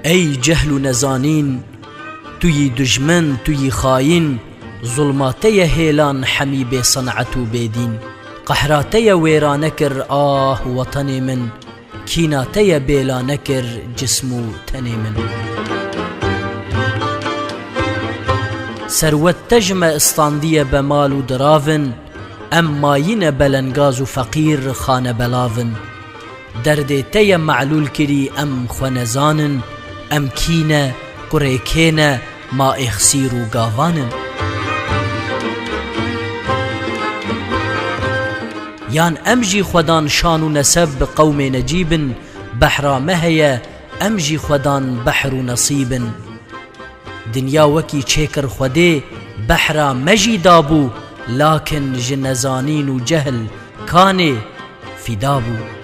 ای جهل و نزانین توی دجمن توی خاین ظلماته هیلان حمی بی صنعت و بیدین قهراته ویرانه کر آه وطن من کیناته بیلانه کر جسم و تن من ثروت تجمع استاندیه بمال و دراون ام ماین بلنگاز و فقیر خانه بلاون درد تی معلول کری ام خونزانن ام کینه قریکینه ما اخسیر و گاوانن یان امجی خودان شان و نسب قوم نجیبن بحرامه هیا امجی خودان بحر و نصیبن دنیا وکی چیکر خوده بحرا مجی دابو لكن جنزانين وجهل كان فدابو